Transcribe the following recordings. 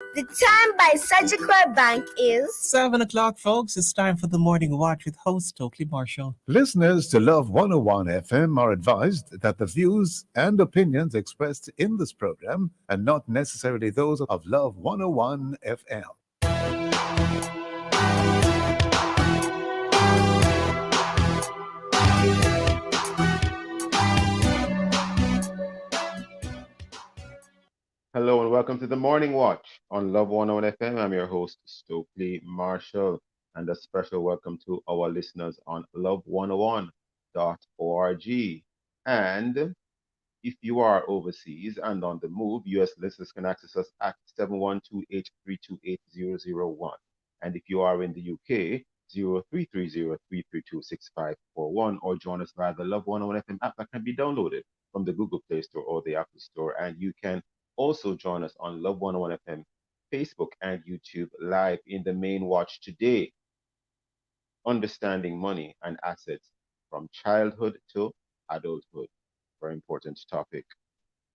The time by Sagicor Bank is 7 o'clock, folks. It's time for the morning watch with host Stokely Marshall. Listeners to Love 101 FM are advised that the views and opinions expressed in this program are not necessarily those of Love 101 FM. Hello and welcome to the Morning Watch on Love 101 FM. I'm your host, Stokely Marshall, and a special welcome to our listeners on love101.org. And if you are overseas and on the move, US listeners can access us at 712-832-8001. And if you are in the UK, 0330-332-6541, or join us via the Love 101 FM app that can be downloaded from the Google Play Store or the Apple Store. And you can also join us on Love 101 FM Facebook and YouTube live in the main watch today. Understanding money and assets from childhood to adulthood. Very important topic.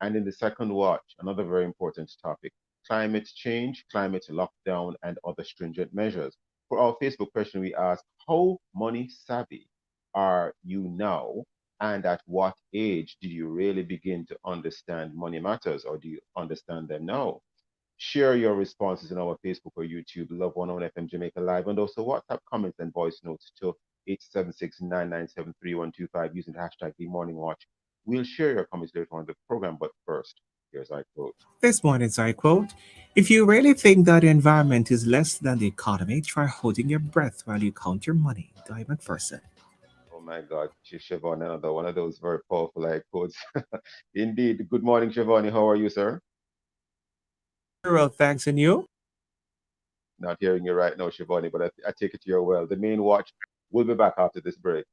And in the second watch, another very important topic, climate change, climate lockdown, and other stringent measures. For our Facebook question, we ask, how money savvy are you now? And at what age did you really begin to understand money matters, or do you understand them now? Share your responses in our Facebook or YouTube, Love 101 FM Jamaica Live, and also WhatsApp comments and voice notes to 876-997-3125 using the hashtag The Morning Watch. We'll share your comments later on in the program, but first, here's our quote. This morning's I quote: "If you really think that the environment is less than the economy, try holding your breath while you count your money." Guy McPherson. Oh my God, Siobhan, another one of those very powerful like quotes. Indeed. Good morning, Siobhan. How are you, sir? Very well, thanks, and you? Not hearing you right now, Siobhan, but I take it you're well. The main watch will be back after this break.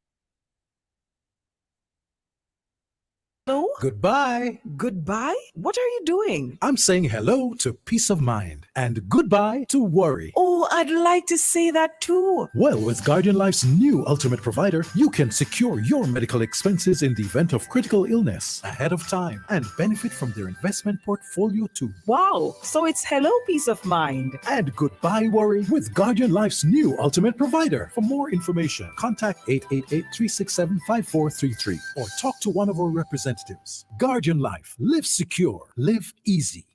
Hello? Goodbye. Goodbye? What are you doing? I'm saying hello to peace of mind and goodbye to worry. Oh, I'd like to say that too. Well, with Guardian Life's new ultimate provider, you can secure your medical expenses in the event of critical illness ahead of time and benefit from their investment portfolio too. Wow, so it's hello peace of mind. And goodbye worry with Guardian Life's new ultimate provider. For more information, contact 888-367-5433 or talk to one of our representatives. Guardian Life. Live secure. Live easy.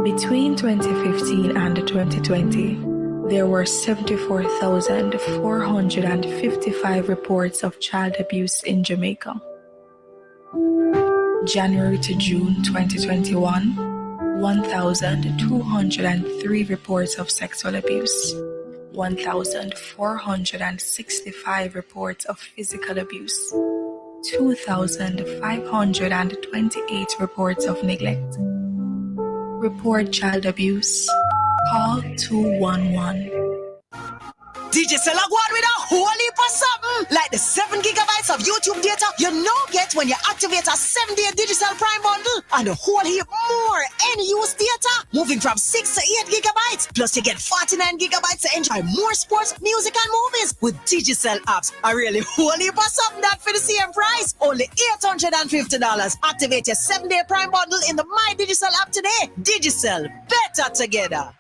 Between 2015 and 2020, there were 74,455 reports of child abuse in Jamaica. January to June 2021, 1,203 reports of sexual abuse, 1,465 reports of physical abuse, 2,528 reports of neglect. Report child abuse. Call 211. DJ Sella go on with a whole heap of something. Like the 7 gigabytes of YouTube data you now get when you activate a 7-day digital prime bundle. And a whole heap more any-use data. Moving from 6 to 8 gigabytes. Plus you get 49 gigabytes to enjoy more sports, music and movies. With Digicel apps. A really whole heap of something that for the same price. Only $850. Activate your 7-day prime bundle in the My Digicel app today. Digicel. Better together.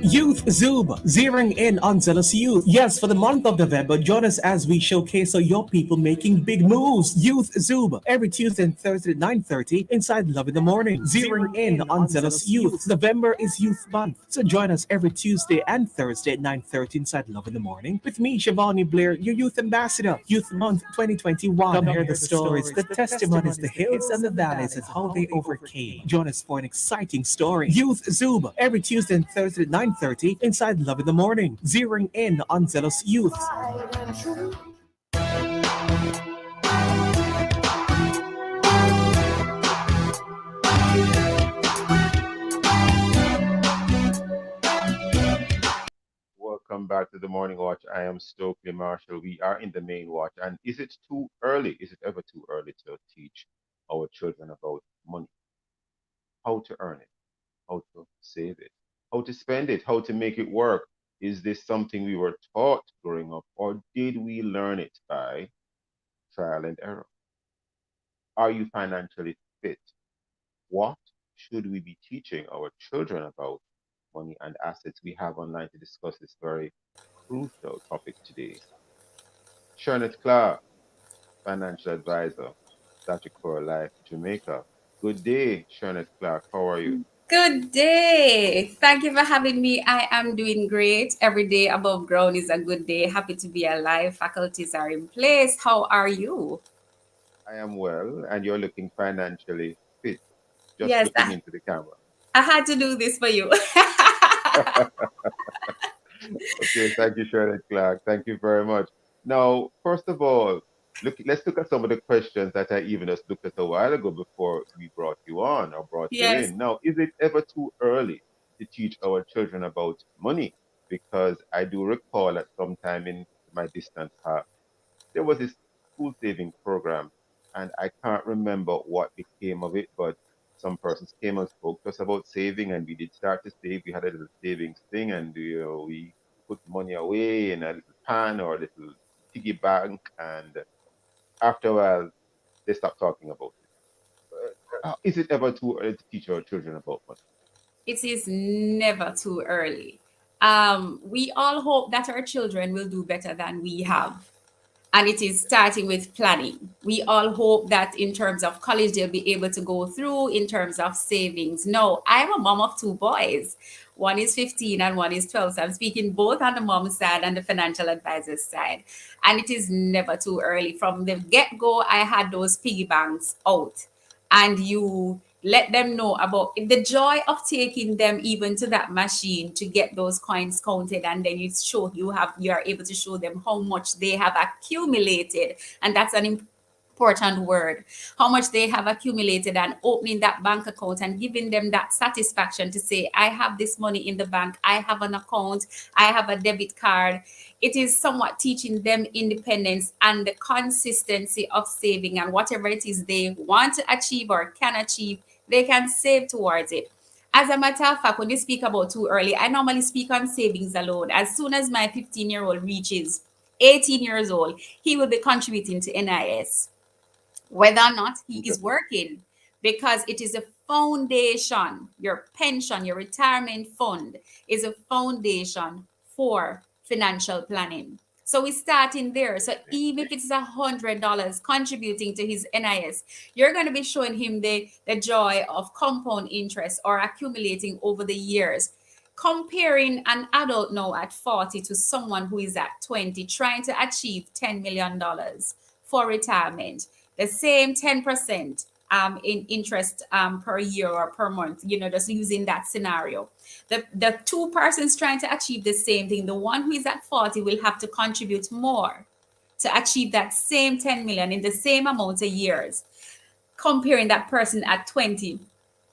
Youth Zoom, zeroing in on zealous youth. Yes, for the month of November, join us as we showcase our young people making big moves. Youth Zoom, every Tuesday and Thursday at 9:30 inside Love in the Morning. Zeroing in on zealous youth. November is Youth Month, so join us every Tuesday and Thursday at 9:30 inside Love in the Morning with me, Shivani Blair, your Youth Ambassador. Youth Month 2021. Come hear the stories, the testimonies, the hills and the valleys and how they overcame. Join us for an exciting story. Youth Zoom, every Tuesday and Thursday at 9:30 inside Love in the Morning, zeroing in on zealous youth. Welcome back to the Morning Watch. I am Stokely Marshall. We are in the main watch. And is it too early? Is it ever too early to teach our children about money? How to earn it, how to save it, how to spend it, how to make it work. Is this something we were taught growing up, or did we learn it by trial and error? Are you financially fit? What should we be teaching our children about money and assets? We have online to discuss this very crucial topic today. Shernet Clark, financial advisor, Sagicor Life, Jamaica. Good day, Shernet Clark. How are you? Good day. Thank you for having me. I am doing great. Every day above ground is a good day. Happy to be alive. Faculties are in place. How are you? I am well, and you're looking financially fit, just Yes, looking into the camera. I had to do this for you. Okay, thank you, Charlotte Clark. Thank you very much. Now, first of all, let's look at some of the questions that I even just looked at a while ago before we brought you on or brought you Yes. in. Now, is it ever too early to teach our children about money? Because I do recall at some time in my distant past, there was this school saving program, and I can't remember what became of it, but some persons came and spoke to us about saving, and we did start to save. We had a little savings thing, and we put money away in a little pan or a little piggy bank, and after a while, they stopped talking about it. Is it ever too early to teach our children about money? It is never too early. We all hope that our children will do better than we have. And it is starting with planning. We all hope that in terms of college, they'll be able to go through in terms of savings. No, I'm a mom of two boys. One is 15 and one is 12. So I'm speaking both on the mom's side and the financial advisor's side. And it is never too early. From the get go, I had those piggy banks out. And you let them know about the joy of taking them even to that machine to get those coins counted, and then you are able to show them how much they have accumulated, and that's an important word, how much they have accumulated, and opening that bank account and giving them that satisfaction to say, I have this money in the bank, I have an account, I have a debit card. It is somewhat teaching them independence and the consistency of saving, and whatever it is they want to achieve or can achieve, they can save towards it. As a matter of fact, when you speak about too early, I normally speak on savings alone. As soon as my 15-year-old reaches 18 years old, he will be contributing to NIS, whether or not he is working, because it is a foundation. Your pension, your retirement fund is a foundation for financial planning. So we start in there. So even if it's $100 contributing to his NIS, you're going to be showing him the joy of compound interest or accumulating over the years. Comparing an adult now at 40 to someone who is at 20 trying to achieve $10 million for retirement, the same 10% in interest per year or per month, just using that scenario. The two persons trying to achieve the same thing, the one who is at 40 will have to contribute more to achieve that same 10 million in the same amount of years, comparing that person at 20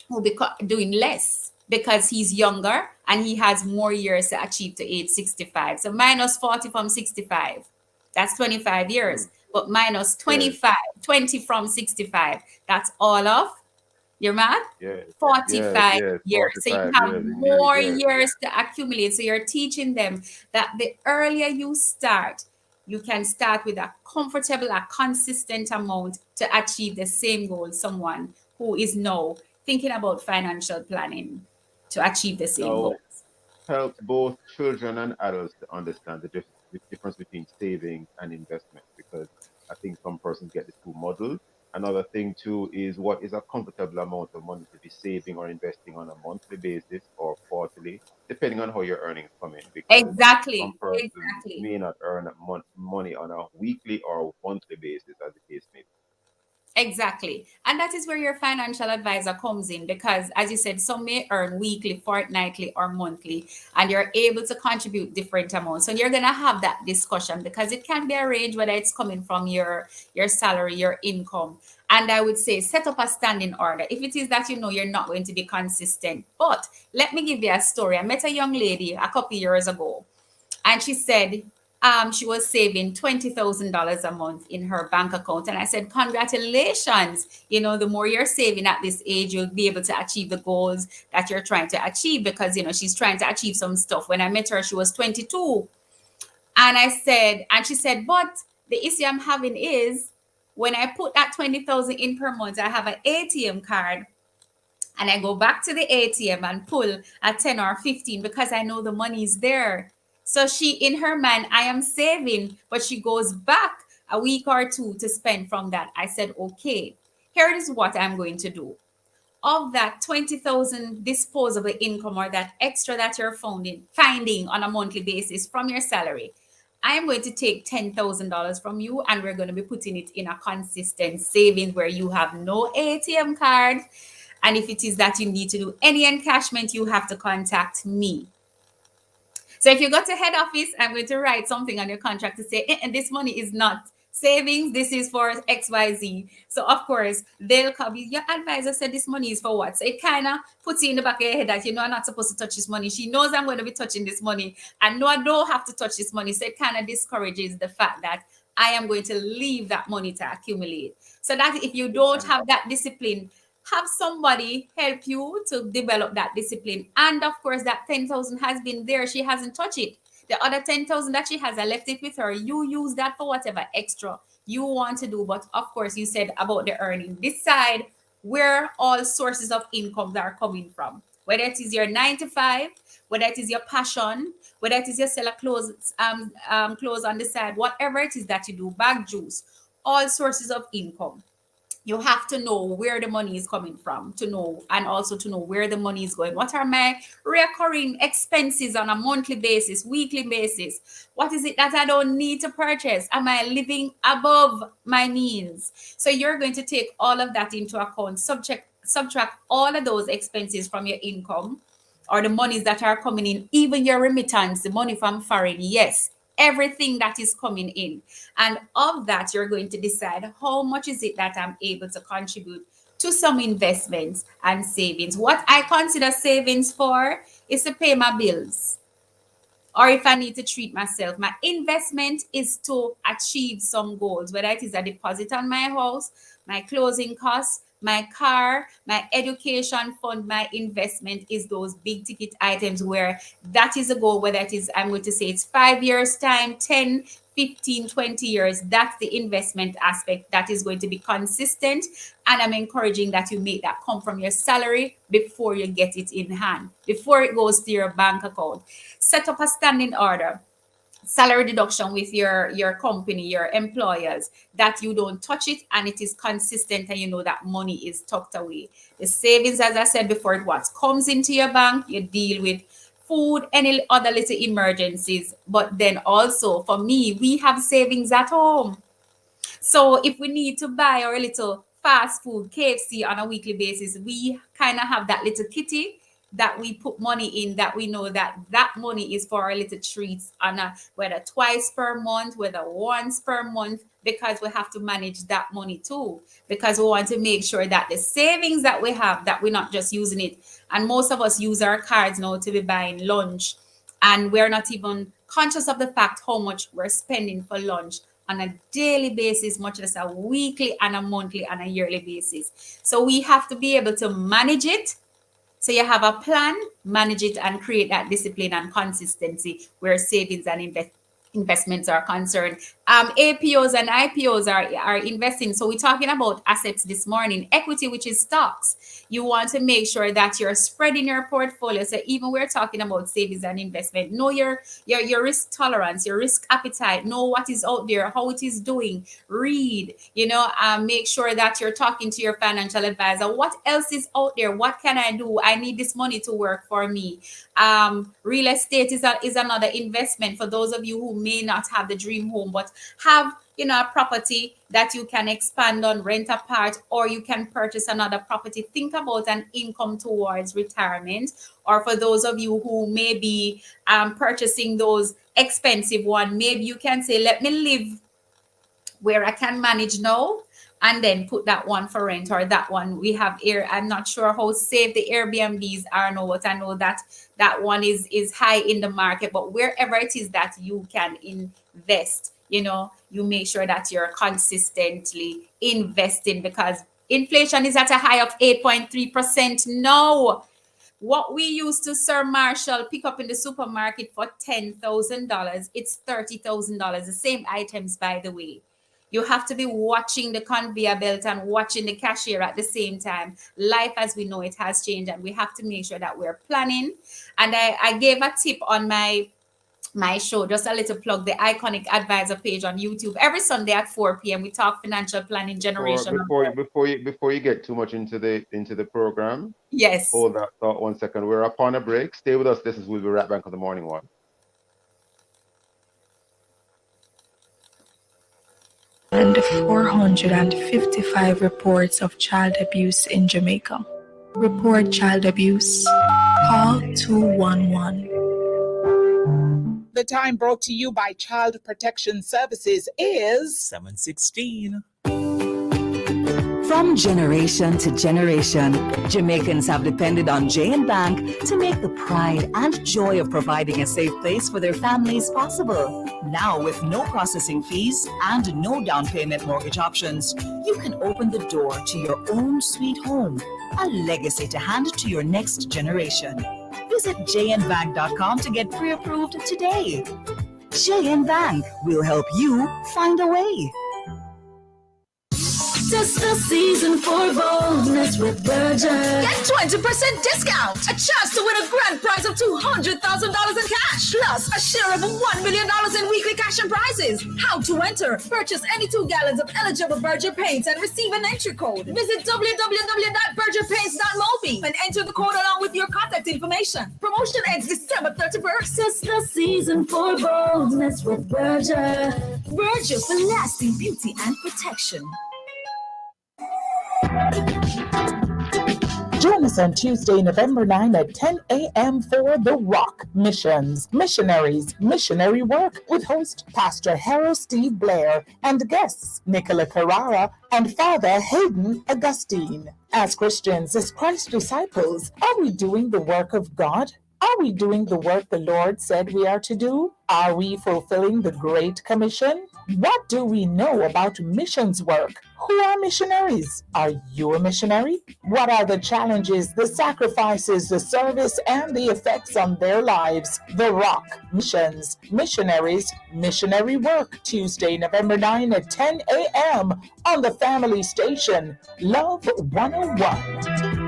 will be doing less because he's younger and he has more years to achieve to age 65. So minus 40 from 65, that's 25 years. But minus 25, 20 from 65, that's all of your math? Yes, 45 yes, years. So you 45 have years indeed, more yes. years to accumulate. So you're teaching them that the earlier you start, you can start with a comfortable, a consistent amount to achieve the same goal someone who is now thinking about financial planning to achieve the same Now, goals. help both children and adults to understand the difference between saving and investment, because I think some persons get the two muddled. Another thing too is, what is a comfortable amount of money to be saving or investing on a monthly basis or quarterly, depending on how your earnings come in, because some Exactly. persons Exactly. may not earn money on a weekly or monthly basis, as the case may be. Exactly. And that is where your financial advisor comes in, because, as you said, some may earn weekly, fortnightly, or monthly, and you're able to contribute different amounts. So you're going to have that discussion, because it can be arranged whether it's coming from your salary, your income. And I would say set up a standing order if it is that you're not going to be consistent. But let me give you a story. I met a young lady a couple years ago, and she said she was saving $20,000 a month in her bank account. And I said, congratulations. The more you're saving at this age, you'll be able to achieve the goals that you're trying to achieve, because, she's trying to achieve some stuff. When I met her, she was 22. And she said, but the issue I'm having is when I put that 20,000 in per month, I have an ATM card and I go back to the ATM and pull a 10 or 15 because I know the money is there. So she, in her mind, I am saving, but she goes back a week or two to spend from that. I said, okay, here is what I'm going to do. Of that 20,000 disposable income or that extra that you're finding on a monthly basis from your salary, I am going to take $10,000 from you and we're going to be putting it in a consistent savings where you have no ATM card. And if it is that you need to do any encashment, you have to contact me. So if you go to head office, I'm going to write something on your contract to say, and this money is not savings, this is for XYZ. So of course, they'll come. Your advisor said this money is for what? So it kind of puts you in the back of your head that, I'm not supposed to touch this money. She knows I'm going to be touching this money. And no, I don't have to touch this money. So it kind of discourages the fact that I am going to leave that money to accumulate. So that if you don't have that discipline, have somebody help you to develop that discipline. And of course, that 10,000 has been there. She hasn't touched it. The other 10,000 that she has, I left it with her. You use that for whatever extra you want to do. But of course, you said about the earning. Decide where all sources of income are coming from. Whether it is your 9 to 5, whether it is your passion, whether it is your seller clothes, clothes on the side, whatever it is that you do, bag juice, all sources of income. You have to know where the money is coming from to know, and also to know where the money is going. What are my recurring expenses on a monthly basis, weekly basis? What is it that I don't need to purchase? Am I living above my means? So you're going to take all of that into account, subtract all of those expenses from your income or the monies that are coming in, even your remittance, the money from foreign. Yes, everything that is coming in. And of that, you're going to decide how much is it that I'm able to contribute to some investments and savings. What I consider savings for is to pay my bills. Or if I need to treat myself, my investment is to achieve some goals, whether it is a deposit on my house, my closing costs, my car, my education fund. My investment is those big ticket items where that is a goal, whether it is, I'm going to say it's 5 years time, 10, 15, 20 years. That's the investment aspect that is going to be consistent. And I'm encouraging that you make that come from your salary before you get it in hand, before it goes to your bank account. Set up a standing order, salary deduction with your company, your employers, that you don't touch it and it is consistent and you know that money is tucked away. The savings, as I said before, it what comes into your bank, you deal with food, any other little emergencies. But then also for me, we have savings at home. So if we need to buy our little fast food, KFC on a weekly basis, we kind of have that little kitty that we put money in, that we know that that money is for our little treats on a, whether twice per month, whether once per month, because we have to manage that money too, because we want to make sure that the savings that we have, that we're not just using it. And most of us use our cards now to be buying lunch, and we're not even conscious of the fact how much we're spending for lunch on a daily basis, much less a weekly and a monthly and a yearly basis. So we have to be able to manage it. So you have a plan, manage it, and create that discipline and consistency where savings and investments are concerned. APOs and IPOs are investing. So we're talking about assets this morning. Equity, which is stocks. You want to make sure that you're spreading your portfolio. So even we're talking about savings and investment, know your risk tolerance, your risk appetite, know what is out there, how it is doing, read, make sure that you're talking to your financial advisor. What else is out there? What can I do? I need this money to work for me. Real estate is another investment for those of you who may not have the dream home, but have a property that you can expand on, rent a part, or you can purchase another property. Think about an income towards retirement. Or for those of you who may be purchasing those expensive one, maybe you can say, let me live where I can manage now, and then put that one for rent, or that one we have here. I'm not sure how safe the Airbnbs are now, but I know that that one is high in the market. But wherever it is that you can invest, you make sure that you're consistently investing, because inflation is at a high of 8.3% now. What we used to, Sir Marshall, pick up in the supermarket for $10,000, it's $30,000. The same items, by the way. You have to be watching the conveyor belt and watching the cashier at the same time. Life as we know it has changed, and we have to make sure that we're planning. And I gave a tip on my show, just a little plug, the Iconic Advisor page on YouTube. Every Sunday at 4 p.m. we talk financial planning, generation. Before you get too much into the program, yes. Hold that thought 1 second. We're upon a break. Stay with us. We'll be right back on the morning one. And 455 reports of child abuse in Jamaica. Report child abuse. Call 211. The time brought to you by Child Protection Services is 7:16. From generation to generation, Jamaicans have depended on J&B Bank to make the pride and joy of providing a safe place for their families possible. Now, with no processing fees and no down payment mortgage options, you can open the door to your own sweet home, a legacy to hand to your next generation. Visit jnbank.com to get pre-approved today. JN Bank will help you find a way. Just the season for boldness with Berger. Get 20% discount. A chance to win a grand prize of $200,000 in cash. Plus a share of $1 million in weekly cash and prizes. How to enter? Purchase any 2 gallons of eligible Berger paints and receive an entry code. Visit www.bergerpaints.mobi and enter the code along with your contact information. Promotion ends December 31st. Just the season for boldness with Berger. Berger for lasting beauty and protection. Join us on Tuesday, November 9 at 10 a.m. for The Rock Missions, Missionaries, Missionary Work with host Pastor Harold Steve Blair and guests Nicola Carrara and Father Hayden Augustine. As Christians, as Christ's disciples, are we doing the work of God? Are we doing the work the Lord said we are to do? Are we fulfilling the Great Commission? What do we know about missions work? Who are missionaries? Are you a missionary? What are the challenges, the sacrifices, the service, and the effects on their lives? The Rock Missions, Missionaries, Missionary Work, Tuesday, November 9 at 10 a.m. on the family station, Love 101.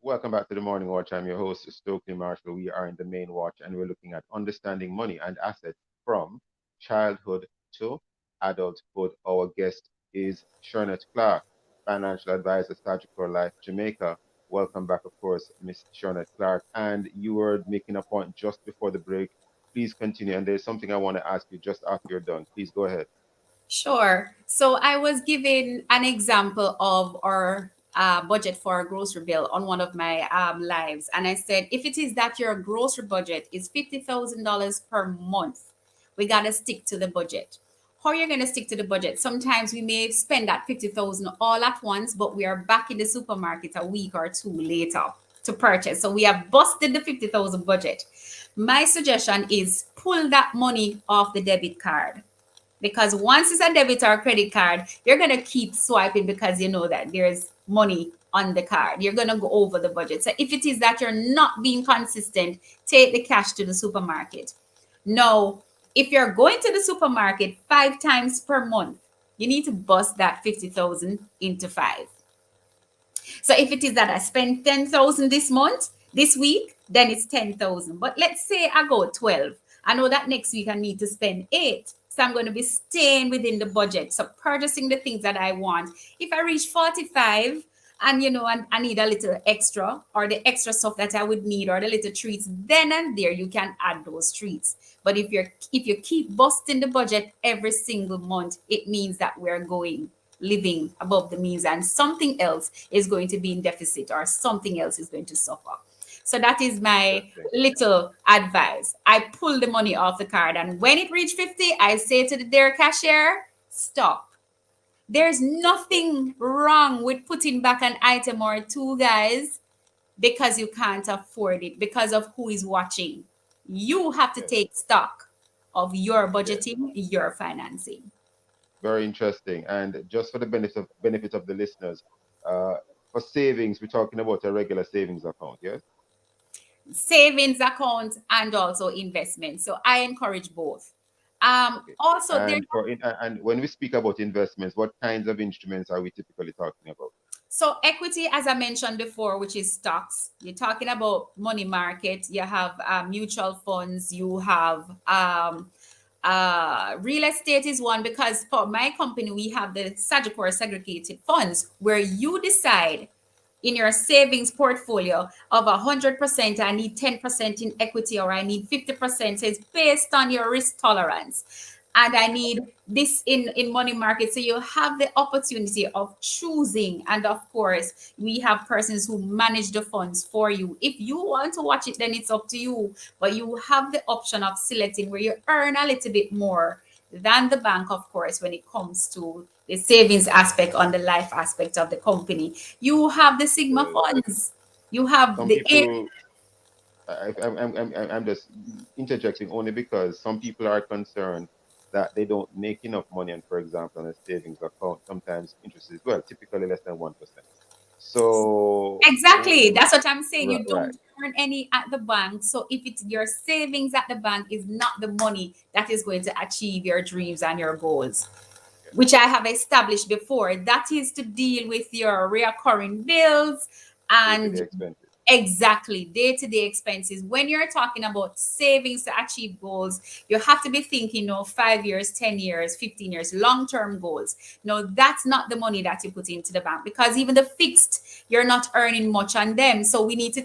Welcome back to the Morning Watch. I'm your host, Stokely Marshall. We are in the main watch and we're looking at understanding money and assets from childhood to adulthood. Our guest is Shernette Clark, financial advisor, Sagicor Life Jamaica. Welcome back, of course, Miss Shernette Clark. And you were making a point just before the break. Please continue. And there's something I want to ask you just after you're done. Please go ahead. Sure. So I was giving an example of our budget for a grocery bill on one of my lives. And I said, if it is that your grocery budget is $50,000 per month, we got to stick to the budget. How are you going to stick to the budget? Sometimes we may spend that $50,000 all at once, but we are back in the supermarket a week or two later to purchase. So we have busted the $50,000 budget. My suggestion is pull that money off the debit card. Because once it's a debit or credit card, you're going to keep swiping because you know that there's money on the card. You're going to go over the budget. So if it is that you're not being consistent, take the cash to the supermarket. Now, if you're going to the supermarket 5 times per month, you need to bust that 50,000 into 5. So if it is that I spend 10,000 this month, this week, then it's 10,000. But let's say I go 12. I know that next week I need to spend 8. So I'm going to be staying within the budget. So purchasing the things that I want. If I reach 45 and, I need a little extra or the extra stuff that I would need or the little treats, then and there you can add those treats. But if you keep busting the budget every single month, it means that we're living above the means and something else is going to be in deficit or something else is going to suffer. So that is my little advice. I pull the money off the card, and when it reaches 50, I say to the cashier, stop. There's nothing wrong with putting back an item or 2, guys, because you can't afford it, because of who is watching. You have to take stock of your budgeting, your financing. Very interesting. And just for the benefit of the listeners, uh, for savings, we're talking about a regular savings account, yes? Savings account and also investment. So I encourage both. Okay. Also, there's And and when we speak about investments, what kinds of instruments are we typically talking about? so equity, as I mentioned before, which is stocks. You're talking about money market. You have mutual funds. You have real estate is one, because for my company we have the Sagicor segregated funds, where you decide in your savings portfolio of 100%, I need 10% in equity, or I need 50%. So it's based on your risk tolerance. And I need this in money market. So you have the opportunity of choosing. And of course, we have persons who manage the funds for you. If you want to watch it, then it's up to you. But you have the option of selecting where you earn a little bit more than the bank, of course, when it comes to the savings aspect on the life aspect of the company. You have the Sigma Because funds. You have some the A. people, I'm just interjecting only because some people are concerned that they don't make enough money, and for example, on a savings account, sometimes interest is, well, typically less than 1%. So, Exactly. That's what I'm saying. right, You right. don't earn any at the bank. So if it's your savings at the bank is not the money that is going to achieve your dreams and your goals, which I have established before. That is to deal with your recurring bills Day-to-day and expenses. exactly day-to-day expenses. When you're talking about savings to achieve goals, you have to be thinking, 5 years, 10 years, 15 years, long-term goals. No, that's not the money that you put into the bank, because even the fixed, you're not earning much on them. So we need to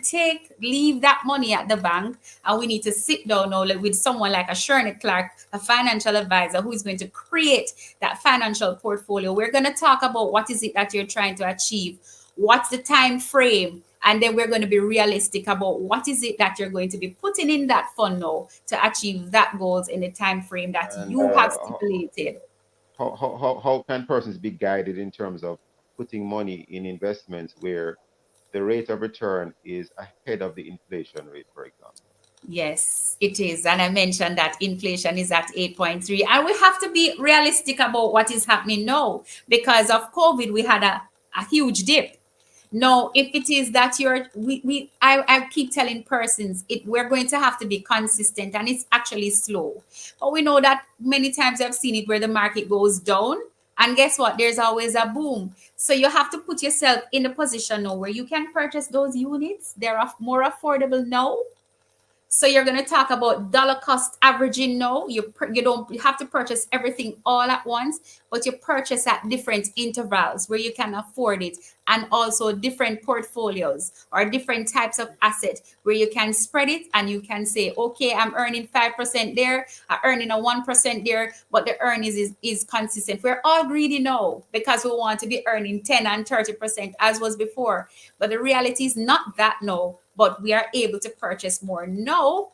leave that money at the bank, and we need to sit down now with someone like a Shernett Clark, a financial advisor, who is going to create that financial portfolio. We're going to talk about what is it that you're trying to achieve, what's the time frame, and then we're going to be realistic about what is it that you're going to be putting in that fund now to achieve that goals in the time frame that And you have stipulated. how can persons be guided in terms of putting money in investments where the rate of return is ahead of the inflation rate, for example? Yes, it is. And I mentioned that inflation is at 8.3. And we have to be realistic about what is happening now. Because of COVID, we had a huge dip. No, if it is that I keep telling persons we're going to have to be consistent, and it's actually slow. But we know that many times I've seen it where the market goes down, and guess what? There's always a boom. So you have to put yourself in a position now where you can purchase those units. They're more affordable now. So you're going to talk about dollar cost averaging now. You don't have to purchase everything all at once, but you purchase at different intervals where you can afford it, and also different portfolios or different types of asset where you can spread it, and you can say, okay, I'm earning 5% there, I'm earning a 1% there, but the earnings is consistent. We're all greedy now because we want to be earning 10 and 30% as was before, but the reality is not that now. But we are able to purchase more now.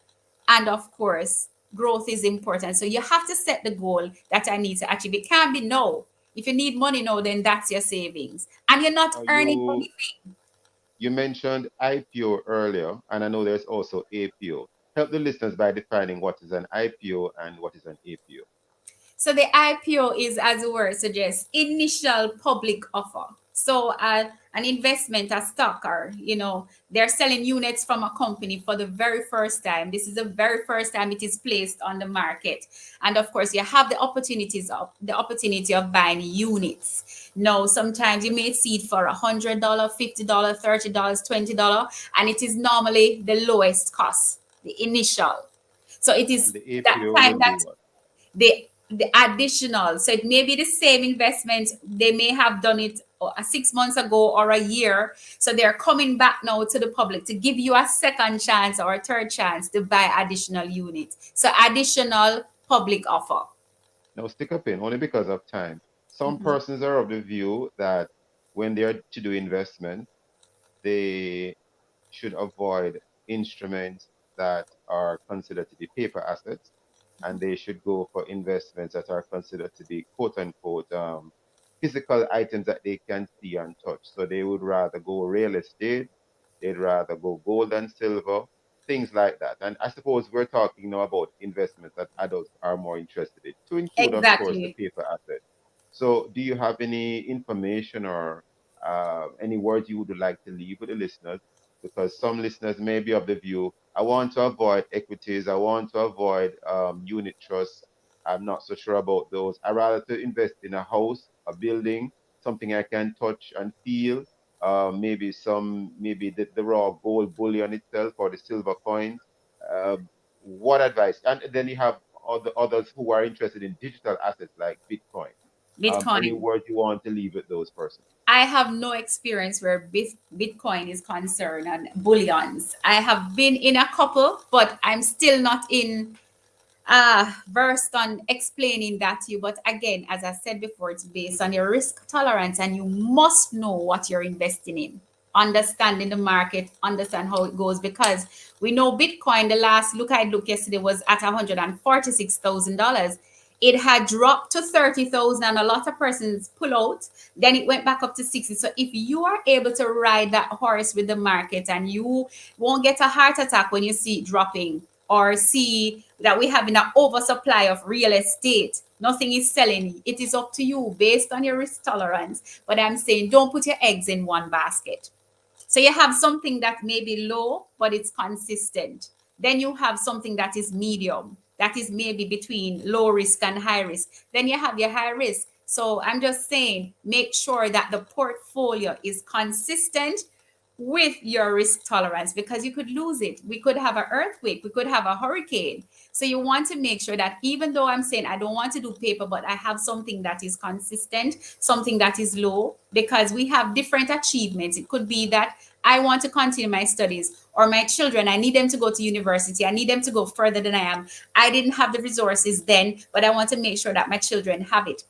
And of course, growth is important. So you have to set the goal that I need to achieve. It can't be no. If you need money now, then that's your savings. And you're not Now earning you anything. you mentioned IPO earlier, and I know there's also APO. Help the listeners by defining what is an IPO and what is an APO. So the IPO is, as the word suggests, initial public offer. So an investment, a stock, or they're selling units from a company for the very first time. This is the very first time it is placed on the market, and of course, you have the opportunity of buying units. Now, sometimes you may see it for $100, $50, $30, $20, and it is normally the lowest cost, the initial. So it And is the that APO time would be that what? the additional, so it may be the same investment, they may have done it 6 months ago or a year, so they're coming back now to the public to give you a second chance or a third chance to buy additional units. So additional public offer. Now stick a pin only because of time. Some Mhm. persons are of the view that when they are to do investment, they should avoid instruments that are considered to be paper assets, and they should go for investments that are considered to be quote unquote physical items that they can see and touch. So they would rather go real estate, they'd rather go gold and silver, things like that. And I suppose we're talking now about investments that adults are more interested in, to include, of course, the Exactly. paper asset. So, do you have any information or any words you would like to leave with the listeners? Because some listeners may be of the view, I want to avoid equities, I want to avoid unit trusts. I'm not so sure about those. I rather to invest in a house, a building, something I can touch and feel. Maybe the raw gold bullion itself or the silver coins. Uh, what advice? And then you have others who are interested in digital assets like Bitcoin. Any Bitcoin. word you want to leave with those persons? I have no experience where Bitcoin is concerned and bullions. I have been in a couple, but I'm still not in versed on explaining that to you. But again, as I said before, it's based on your risk tolerance, and you must know what you're investing in. Understanding the market, understand how it goes, because we know Bitcoin, the last look I looked yesterday was at $146,000. It had dropped to 30,000 and a lot of persons pull out. Then it went back up to 60. So if you are able to ride that horse with the market, and you won't get a heart attack when you see it dropping, or see that we have an oversupply of real estate, nothing is selling, it is up to you based on your risk tolerance. But I'm saying, don't put your eggs in one basket. So you have something that may be low, but it's consistent. Then you have something that is medium, that is maybe between low risk and high risk. Then you have your high risk. So I'm just saying, make sure that the portfolio is consistent with your risk tolerance, because you could lose it. We could have an earthquake, we could have a hurricane. So you want to make sure that, even though I'm saying I don't want to do paper, but I have something that is consistent, something that is low, because we have different achievements. It could be that I want to continue my studies, or my children, I need them to go to university, I need them to go further than I am. I didn't have the resources then, but I want to make sure that my children have it.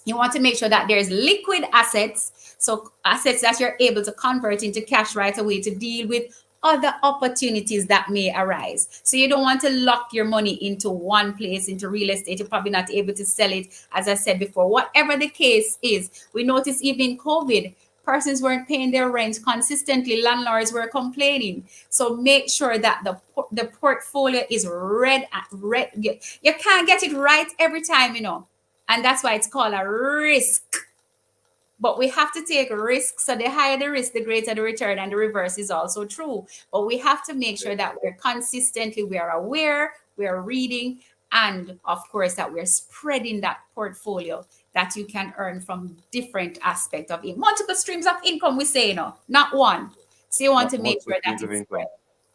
You want to make sure that there's liquid assets, so assets that you're able to convert into cash right away to deal with other opportunities that may arise. So you don't want to lock your money into one place, into real estate. You're probably not able to sell it, as I said before. Whatever the case is, we noticed even in COVID, persons weren't paying their rent consistently, landlords were complaining. So make sure that the portfolio is red. You can't get it right every time, and that's why it's called a risk. But we have to take risks. So the higher the risk, the greater the return, and the reverse is also true. But we have to make sure that we are aware, we are reading, and of course that we're spreading that portfolio that you can earn from different aspects of it. Multiple streams of income, we say, not one. So you want to make Multiple sure that streams of it's income. spread.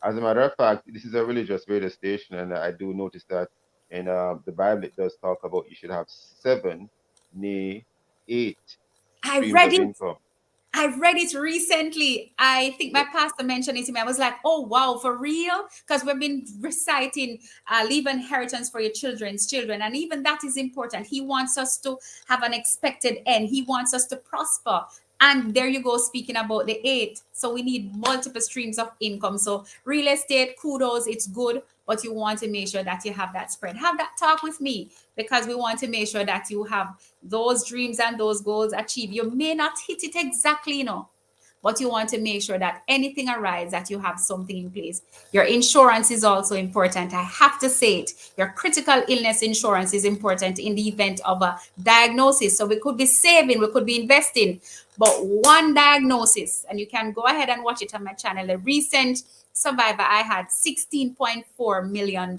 As a matter of fact, this is a religious radio station, and I do notice that in the Bible it does talk about you should have 7, nay, 8 I streams read of it. income. I read it recently. I think my pastor mentioned it to me. I was like, oh, wow, for real? Because we've been reciting leave inheritance for your children's children. And even that is important. He wants us to have an expected end. He wants us to prosper. And there you go, speaking about the 8. So we need multiple streams of income. So real estate, kudos, it's good. But you want to make sure that you have that spread. Have that talk with me, because we want to make sure that you have those dreams and those goals achieved. You may not hit it exactly, but you want to make sure that anything arises, that you have something in place. Your insurance is also important. I have to say it. Your critical illness insurance is important in the event of a diagnosis. So we could be saving, we could be investing, but one diagnosis, and you can go ahead and watch it on my channel. A recent survivor, I had $16.4 million.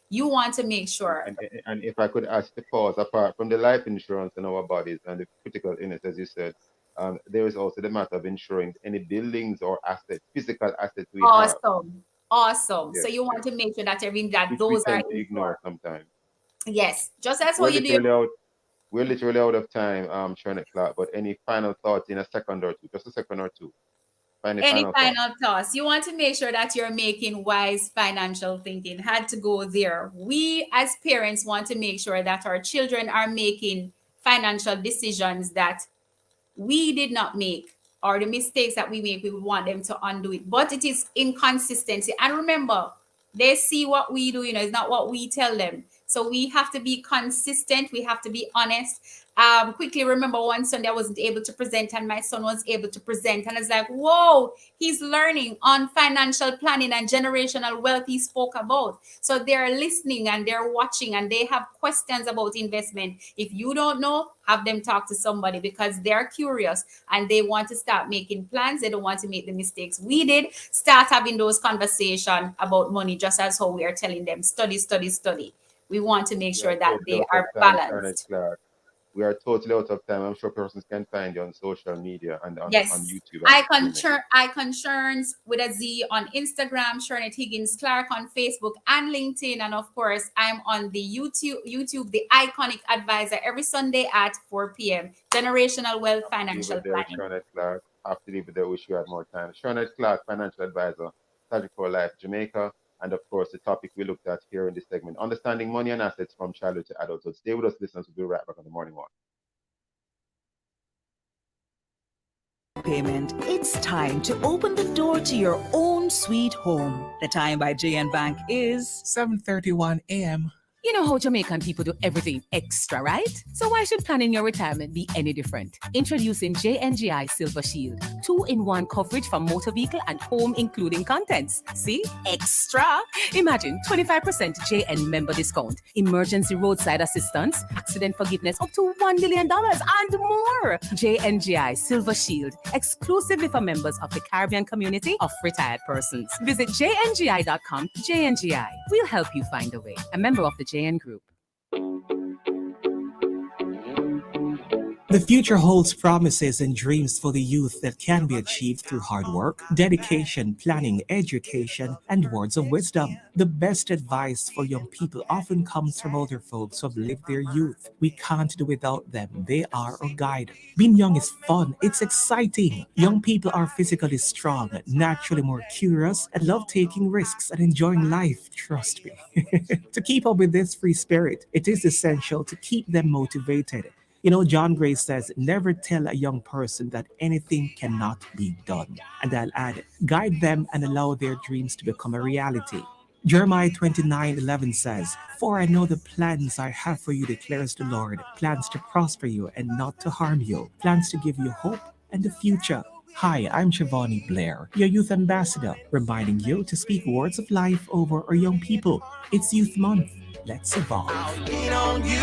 You want to make sure. And if I could ask to pause, apart from the life insurance in our bodies and the critical illness, as you said, there is also the matter of insuring any buildings or assets, physical assets we have. Awesome. So Yes, you want yes. to make sure that that Which we those are tend to insured. ignore sometimes. Yes, just as how We're you do. literally out. We're literally out of time, Sharon Clark. But any final thoughts in a second or two? Just a second or two. Any Final thoughts. final thoughts? You want to make sure that you're making wise financial thinking. Had to go there. We as parents want to make sure that our children are making financial decisions that we did not make, or the mistakes that we make, we want them to undo it. But it is inconsistency. And remember, they see what we do, it's not what we tell them. So we have to be consistent. We have to be honest. Quickly remember one Sunday I wasn't able to present and my son was able to present. And it's like, whoa, he's learning on financial planning and generational wealth he spoke about. So they're listening and they're watching and they have questions about investment. If you don't know, have them talk to somebody because they're curious and they want to start making plans. They don't want to make the mistakes we did. Start having those conversations about money, just as how we are telling them, study, study, study. We want to make sure that they are balanced. We are totally out of time. I'm sure persons can find you on social media and on Yes. YouTube. And Icon Sherns with a Z on Instagram, Shernet Higgins Clark on Facebook and LinkedIn. And of course, I'm on the YouTube, the Iconic Advisor, every Sunday at 4 p.m. Generational Wealth Financial Planning. Shernet Clark. After leave it there, wish you had more time. Shernet Clark, Financial Advisor, Strategy for Life, Jamaica. And of course, the topic we looked at here in this segment, understanding money and assets from childhood to adulthood. Stay with us, listeners. We'll be right back on the morning watch. Payment, it's time to open the door to your own sweet home. The time by JN Bank is 7:31 a.m. You know how Jamaican people do everything extra, right? So why should planning your retirement be any different? Introducing JNGI Silver Shield, 2-in-1 coverage for motor vehicle and home including contents. See? Extra! Imagine 25% JN member discount, emergency roadside assistance, accident forgiveness up to $1 million and more. JNGI Silver Shield, exclusively for members of the Caribbean community of retired persons. Visit jngi.com. JNGI, we'll help you find a way. A member of the JN Group. The future holds promises and dreams for the youth that can be achieved through hard work, dedication, planning, education, and words of wisdom. The best advice for young people often comes from older folks who have lived their youth. We can't do without them. They are our guide. Being young is fun. It's exciting. Young people are physically strong, naturally more curious, and love taking risks and enjoying life. Trust me. To keep up with this free spirit, it is essential to keep them motivated. You know, John Gray says, never tell a young person that anything cannot be done. And I'll add, guide them and allow their dreams to become a reality. Jeremiah 29:11 says, for I know the plans I have for you, declares the Lord, plans to prosper you and not to harm you, plans to give you hope and a future. Hi, I'm Shivani Blair, your youth ambassador, reminding you to speak words of life over our young people. It's Youth Month. Let's evolve. Lean on you,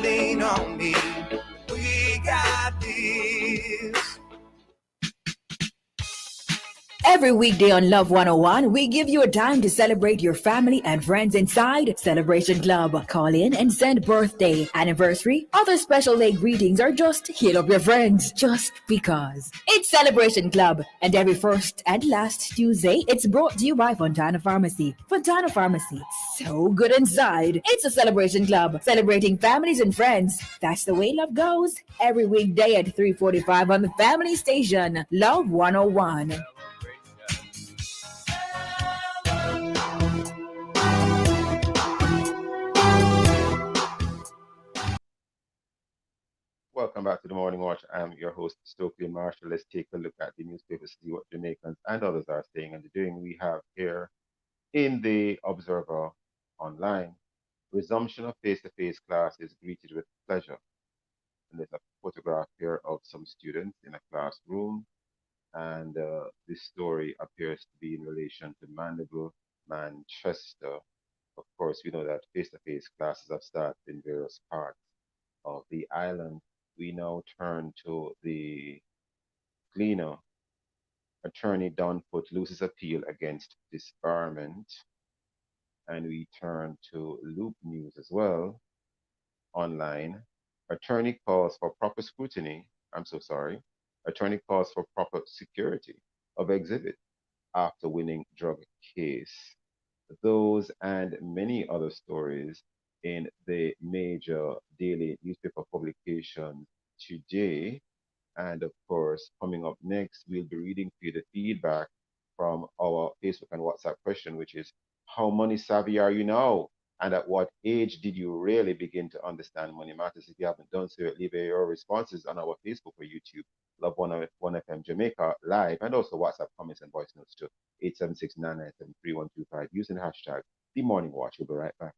lean on me. We got this. Every weekday on Love 101, we give you a time to celebrate your family and friends inside Celebration Club. Call in and send birthday, anniversary, other special day greetings, or just heal up your friends. Just because. It's Celebration Club, and every first and last Tuesday, it's brought to you by Fontana Pharmacy. Fontana Pharmacy, so good inside. It's a Celebration Club, celebrating families and friends. That's the way love goes. Every weekday at 3:45 on the family station, Love 101. Welcome back to the Morning Watch. I'm your host, Stokely Marshall. Let's take a look at the newspapers, see what Jamaicans and others are saying and doing. We have here in the Observer Online, resumption of face-to-face class is greeted with pleasure. And there's a photograph here of some students in a classroom. And this story appears to be in relation to Mandeville, Manchester. Of course, we know that face-to-face classes have started in various parts of the island. We now turn to the Gleaner. Attorney Don Foot loses appeal against disbarment. And we turn to Loop News as well, online. Attorney calls for proper scrutiny. I'm so sorry. Attorney calls for proper security of exhibit after winning drug case. Those and many other stories in the major daily newspaper publications today. And of course, coming up next, we'll be reading for you the feedback from our Facebook and WhatsApp question, which is, how money savvy are you now? And at what age did you really begin to understand money matters? If you haven't done so, leave your responses on our Facebook or YouTube, Love 101 FM Jamaica live, and also WhatsApp comments and voice notes to 876-997-3125 using hashtag The Morning Watch. We'll be right back.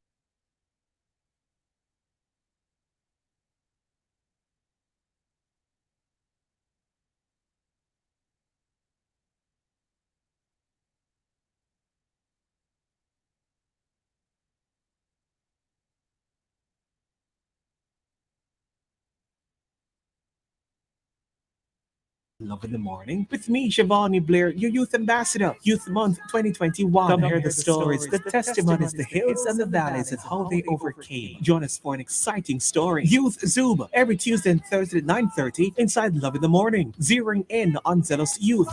Love in the Morning with me, Shivani Blair, your youth ambassador. Youth Month 2021. Come hear the stories, the testimonies, the hills and the valleys, and how they overcame. Join us for an exciting story. Youth Zoom every Tuesday and Thursday at 9:30 inside Love in the Morning, zeroing in on zealous youth.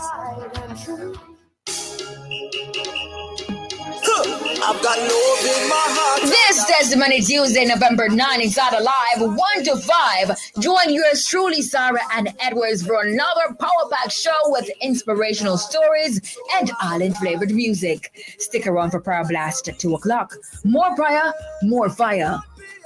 I've got love in my heart. This Testimony Tuesday, November 9, inside Alive, 1 to 5. Join yours truly, Sarah and Edwards, for another Power Pack show with inspirational stories and island-flavored music. Stick around for Prayer Blast at 2 o'clock. More prayer, more fire.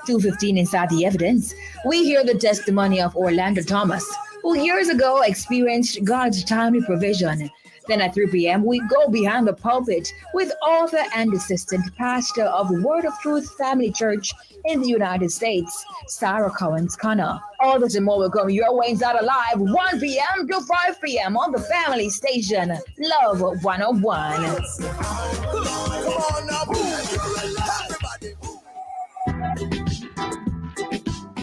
2:15 inside The Evidence, we hear the testimony of Orlando Thomas, who years ago experienced God's timely provision. Then at 3 p.m., we go behind the pulpit with author and assistant pastor of Word of Truth Family Church in the United States, Sarah Collins-Connor. All this and more will come your way inside Alive, 1 p.m. to 5 p.m. on the family station, Love 101.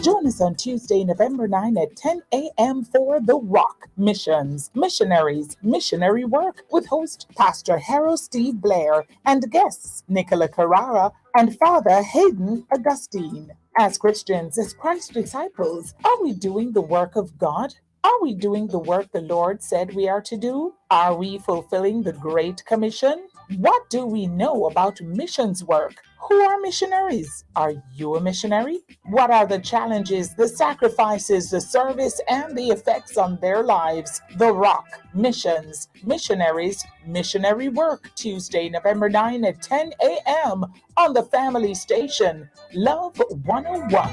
Join us on Tuesday, November 9 at 10 a.m. for The Rock Missions, Missionaries, Missionary Work with host Pastor Harold Steve Blair and guests Nicola Carrara and Father Hayden Augustine. As Christians, as Christ's disciples, are we doing the work of God? Are we doing the work the Lord said we are to do? Are we fulfilling the Great Commission? What do we know about missions work? Who are missionaries? Are you a missionary? What are the challenges, the sacrifices, the service, and the effects on their lives? The Rock, Missions, Missionaries, Missionary Work, Tuesday, November 9 at 10 a.m. on the family station, Love 101.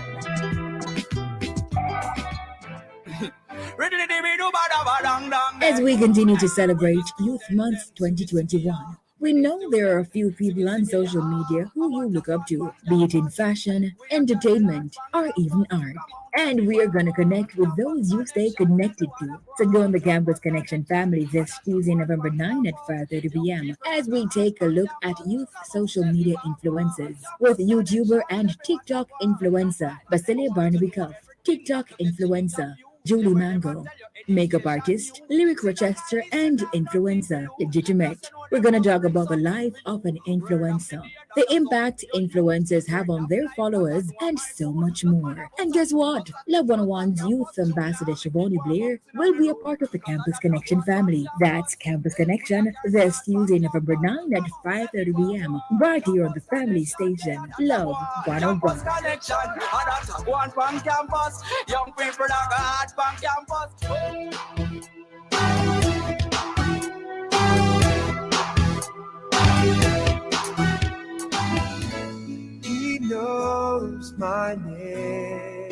As we continue to celebrate Youth Month 2021, we know there are a few people on social media who you look up to, be it in fashion, entertainment, or even art. And we are going to connect with those you stay connected to. So join the Campus Connection family this Tuesday, November 9 at 5:30 p.m. as we take a look at youth social media influencers with YouTuber and TikTok influencer Basilia Barnaby Cuff, TikTok influencer Julie Mango, makeup artist, lyric Rochester, and influencer Legitimate. We're going to talk about the life of an influencer, the impact influencers have on their followers, and so much more. And guess what? Love 101's Youth Ambassador Shivani Blair will be a part of the Campus Connection family. That's Campus Connection this Tuesday, November 9 at 5:30 p.m. right here on the family station, Love 101. Young people that got from campus. He knows my name.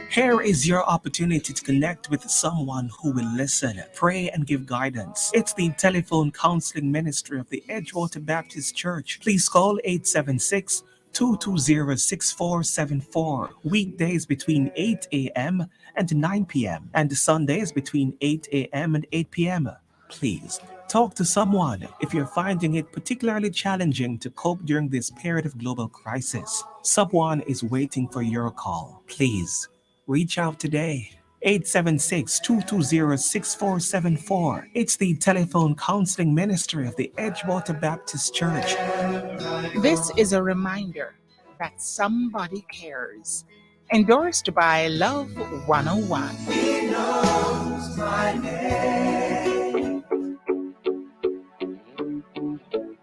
Here is your opportunity to connect with someone who will listen, pray, and give guidance. It's the telephone counseling ministry of the Edgewater Baptist Church. Please call 876-220-6474. Weekdays between 8 a.m. and 9 p.m. and Sundays between 8 a.m. and 8 p.m. Please talk to someone if you're finding it particularly challenging to cope during this period of global crisis. Someone is waiting for your call. Please reach out today. 876-220-6474. It's the telephone counseling ministry of the Edgewater Baptist Church. This is a reminder that somebody cares. Endorsed by Love 101. He knows my name.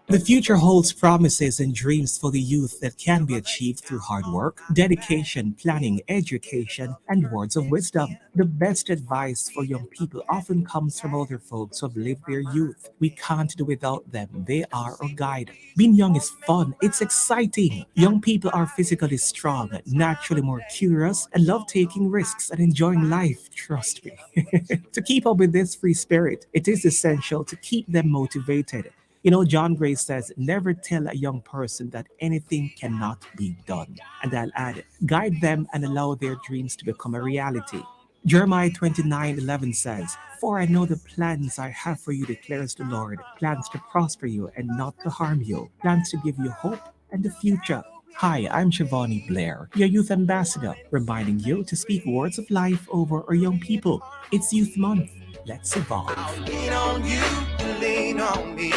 The future holds promises and dreams for the youth that can be achieved through hard work, dedication, planning, education, and words of wisdom. The best advice for young people often comes from older folks who have lived their youth. We can't do without them. They are our guide. Being young is fun. It's exciting. Young people are physically strong, naturally more curious, and love taking risks and enjoying life. Trust me. To keep up with this free spirit, it is essential to keep them motivated. You know, John Gray says, never tell a young person that anything cannot be done. And I'll add, guide them and allow their dreams to become a reality. Jeremiah 29:11 says, For I know the plans I have for you, declares the Lord, plans to prosper you and not to harm you, plans to give you hope and a future. Hi, I'm Shivani Blair, your youth ambassador, reminding you to speak words of life over our young people. It's Youth Month. Let's evolve. Lean on you, lean on me.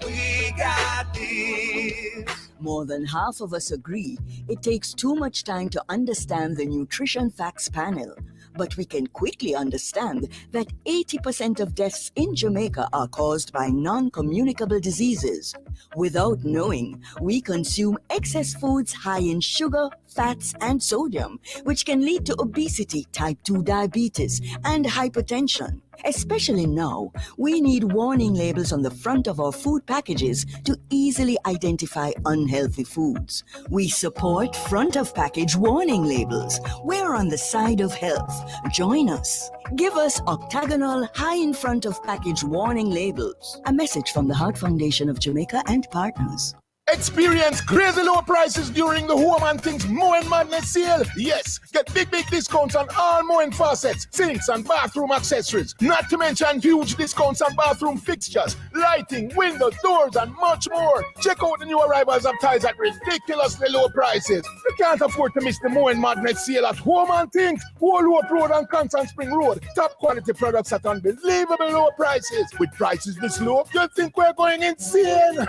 We got this. More than half of us agree it takes too much time to understand the nutrition facts panel. But we can quickly understand that 80% of deaths in Jamaica are caused by non communicable diseases. Without knowing, we consume excess foods high in sugar, fats, and sodium, which can lead to obesity, type 2 diabetes, and hypertension. Especially now, we need warning labels on the front of our food packages to easily identify unhealthy foods. We support front of package warning labels. We're on the side of health. Join us. Give us octagonal, high in front of package warning labels. A message from the Heart Foundation of Jamaica and partners. Experience crazy low prices during the Home and Things Mowing Madness sale. Yes, get big discounts on all mowing faucets, sinks, and bathroom accessories. Not to mention huge discounts on bathroom fixtures, lighting, windows, doors, and much more. Check out the new arrivals of ties at ridiculously low prices. You can't afford to miss the Mowing Madness sale at Home and Things, Wallop Road and Constant Spring Road. Top quality products at unbelievable low prices. With prices this low, you'll think we're going insane.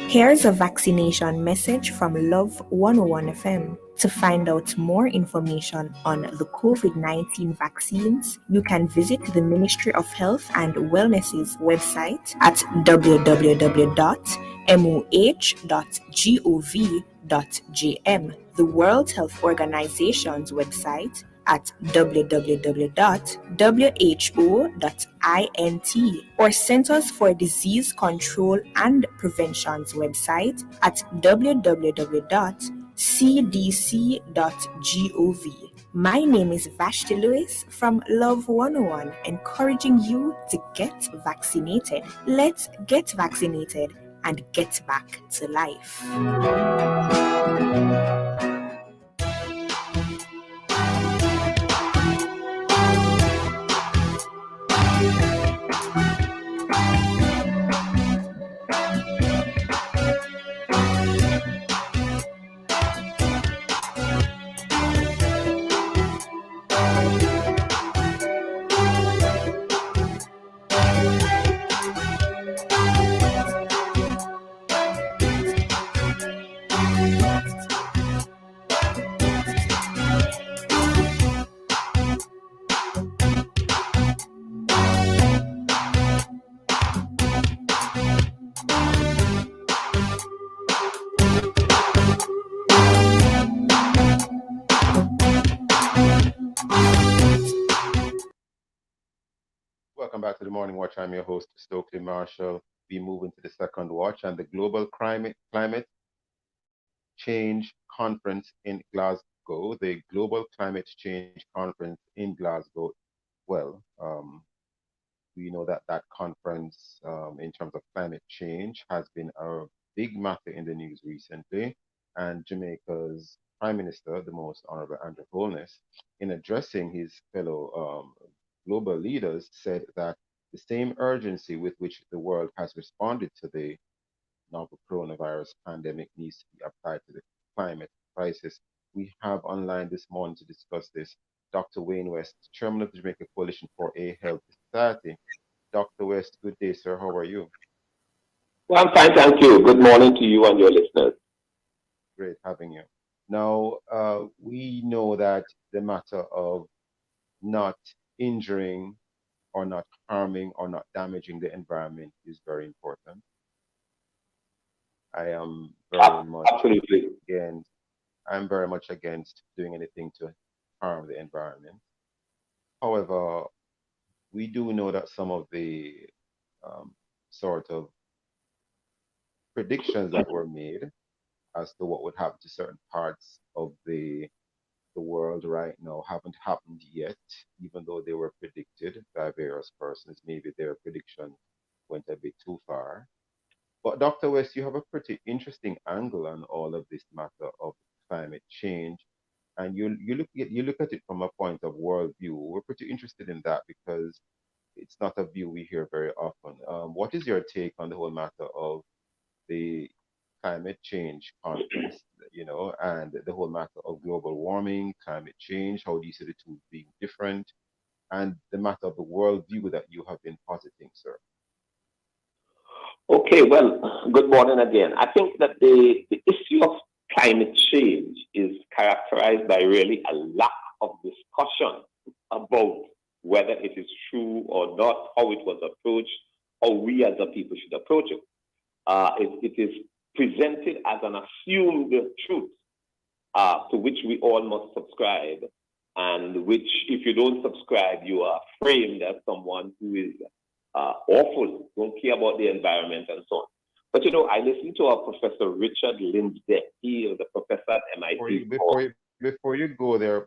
Here's a vaccination message from Love 101 FM. To find out more information on the COVID-19 vaccines, you can visit the Ministry of Health and Wellness's website at www.moh.gov.jm, the World Health Organization's website at www.who.int, or Centers for Disease Control and Prevention's website at www.cdc.gov. My name is Vashti Lewis from Love 101, encouraging you to get vaccinated. Let's get vaccinated and get back to life. Welcome back to the Morning Watch. I'm your host, Stokely Marshall. We move into the second watch and the Global Climate Change Conference in Glasgow. The Global Climate Change Conference in Glasgow. Well, we know that that conference, in terms of climate change, has been a big matter in the news recently. And Jamaica's Prime Minister, the Most Honorable Andrew Holness, in addressing his fellow global leaders, said that the same urgency with which the world has responded to the novel coronavirus pandemic needs to be applied to the climate crisis. We have online this morning to discuss this Dr. Wayne West, Chairman of the Jamaica Coalition for a Healthy Society. Dr. West, good day, sir. How are you? Well, I'm fine, thank you. Good morning to you and your listeners. Great having you. Now, we know that the matter of not injuring or not harming or not damaging the environment is very important. I am very much against. I'm very much against doing anything to harm the environment. However, we do know that some of the sort of predictions that were made as to what would happen to certain parts of the world right now haven't happened yet, even though they were predicted by various persons. Maybe their prediction went a bit too far. But Dr. West, you have a pretty interesting angle on all of this matter of climate change. And you look at it from a point of worldview. We're pretty interested in that because it's not a view we hear very often. What is your take on the whole matter of the climate change conference, and the whole matter of global warming, climate change, how do you see the two being different, and the matter of the worldview that you have been positing, sir? Okay, well, good morning again. I think that the issue of climate change is characterized by really a lack of discussion about whether it is true or not, how it was approached, how we as a people should approach it. It is presented as an assumed truth to which we all must subscribe, and which, if you don't subscribe, you are framed as someone who is awful, don't care about the environment and so on. But I listened to our Professor Richard Lindsay. He is a professor at MIT. Before you go there,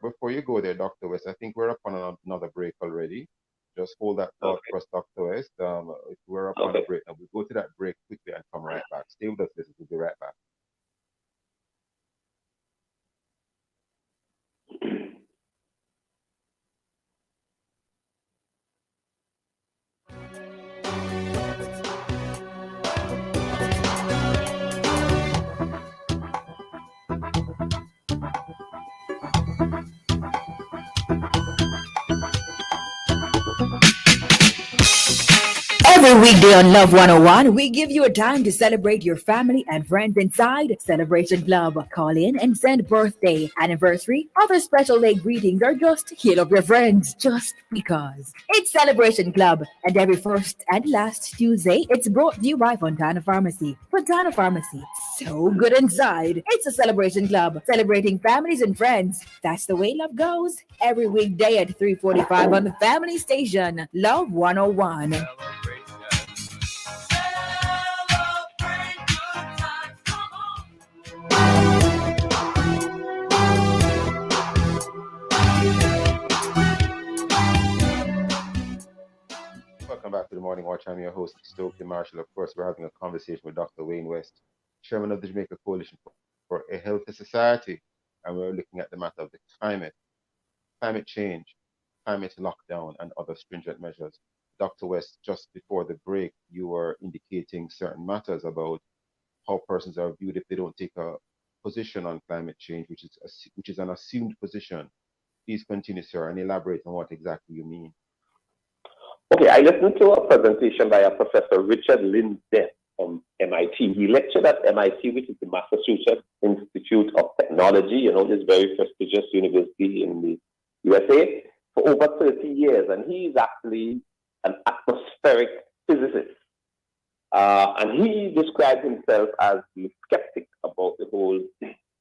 Dr. West, I think we're up on another break already. Just hold that thought for us, Dr. West. We're up on a break, and we'll go to that break quickly and come right back. Stay with us, listeners. We'll be right back. Every weekday on Love 101, we give you a time to celebrate your family and friends inside Celebration Club. Call in and send birthday, anniversary, other special day greetings, or just hit up your friends just because. It's Celebration Club, and every first and last Tuesday, it's brought to you by Fontana Pharmacy. Fontana Pharmacy, so good inside. It's a Celebration Club, celebrating families and friends. That's the way love goes. Every weekday at 3:45 on the family station, Love 101. Welcome back to the Morning Watch. I'm your host, Stokely Marshall. Of course, we're having a conversation with Dr. Wayne West, chairman of the Jamaica Coalition for a Healthy Society. And we're looking at the matter of the climate change, climate lockdown, and other stringent measures. Dr. West, just before the break, you were indicating certain matters about how persons are viewed if they don't take a position on climate change, which is an assumed position. Please continue, sir, and elaborate on what exactly you mean. Okay, I listened to a presentation by a Professor Richard Lindsay from MIT. He lectured at MIT, which is the Massachusetts Institute of Technology, this very prestigious university in the USA, for over 30 years. And he is actually an atmospheric physicist. And he described himself as the skeptic about the whole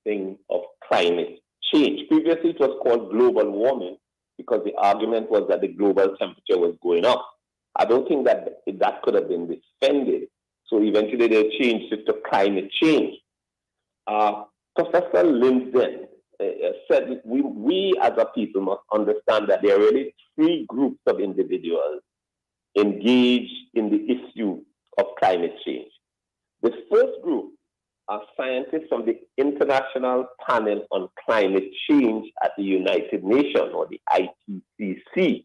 thing of climate change. Previously, it was called global warming, because the argument was that the global temperature was going up. I don't think that could have been defended. So eventually they changed it to climate change. Professor Lindsay said we as a people must understand that there are really three groups of individuals engaged in the issue of climate change. The first group are scientists from the International Panel on Climate Change at the United Nations, or the IPCC.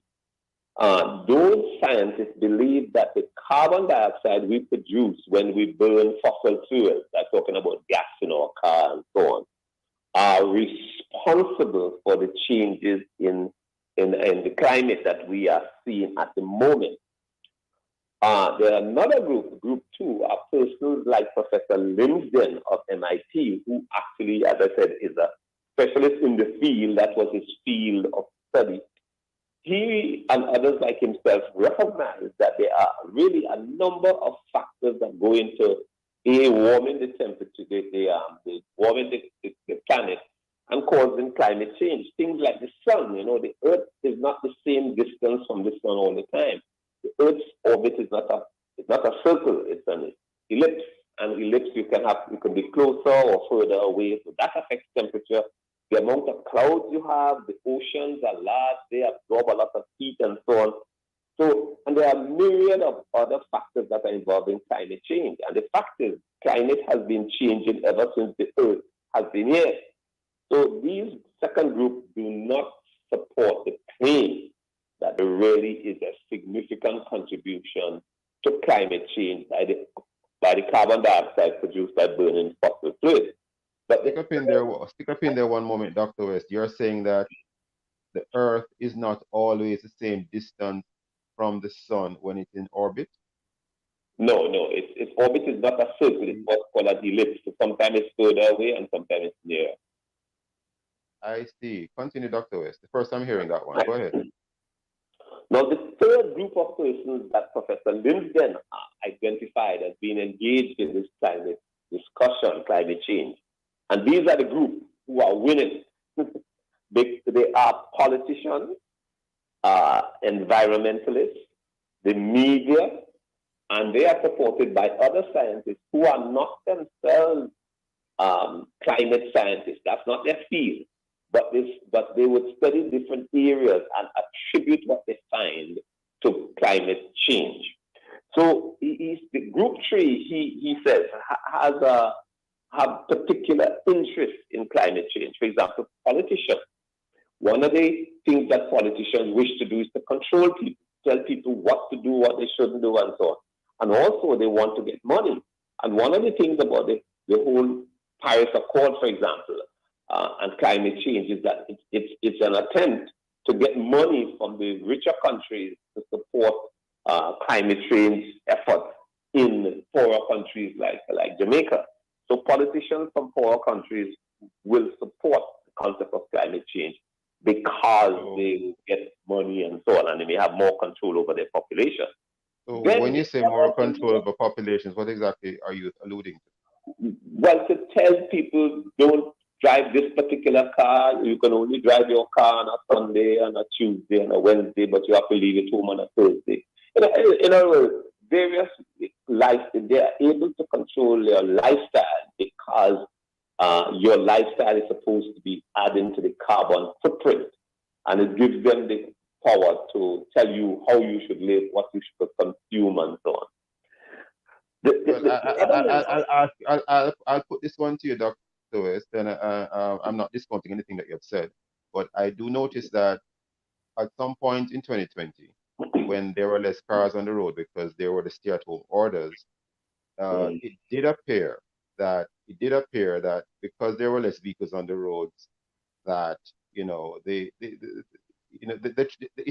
Those scientists believe that the carbon dioxide we produce when we burn fossil fuels, like talking about gas in our car and so on, are responsible for the changes in the climate that we are seeing at the moment. There are another group two, are persons like Professor Lindsay of MIT, who actually, as I said, is a specialist in the field. That was his field of study. He and others like himself recognize that there are really a number of factors that go into warming the temperature, warming the planet, and causing climate change. Things like the sun. The Earth is not the same distance from the sun all the time. The Earth's orbit is not a circle; it's an ellipse. And ellipse you can be closer or further away, so that affects temperature. The amount of clouds you have, the oceans are large; they absorb a lot of heat and so on. So, and there are myriad of other factors that are involved in climate change. And the fact is, climate has been changing ever since the Earth has been here. So these second group do not support the claim that there really is a significant contribution to climate change by the carbon dioxide produced by burning fossil fuels. But stick up in there one moment, Dr. West. You're saying that the Earth is not always the same distance from the sun when it's in orbit? No, its orbit is not a circle, it's what's called an ellipse. So sometimes it's further away and sometimes it's nearer. I see. Continue, Dr. West. The first time hearing that one. Go ahead. Now, the third group of persons that Professor Linsden identified as being engaged in this climate discussion, climate change, and these are the groups who are winning. They are politicians, environmentalists, the media, and they are supported by other scientists who are not themselves climate scientists. That's not their field. But they would study different areas and attribute what they find to climate change. So the group 3, he says, have particular interest in climate change. For example, politicians. One of the things that politicians wish to do is to control people, tell people what to do, what they shouldn't do, and so on. And also they want to get money. And one of the things about the whole Paris Accord, for example, and climate change is that it's an attempt to get money from the richer countries to support climate change efforts in poorer countries like Jamaica. So politicians from poorer countries will support the concept of climate change because they get money and so on, and they may have more control over their population. So when you say more control over populations, what exactly are you alluding to? Well, to tell people don't drive this particular car. You can only drive your car on a Sunday, on a Tuesday, on a Wednesday, but you have to leave it home on a Thursday. In other words, various life, they are able to control your lifestyle because your lifestyle is supposed to be adding to the carbon footprint, and it gives them the power to tell you how you should live, what you should consume, and so on. I'll put this one to you, Dr. West, and I'm not discounting anything that you have said, but I do notice that at some point in 2020, when there were less cars on the road because there were the stay-at-home orders, it did appear that because there were less vehicles on the roads, that it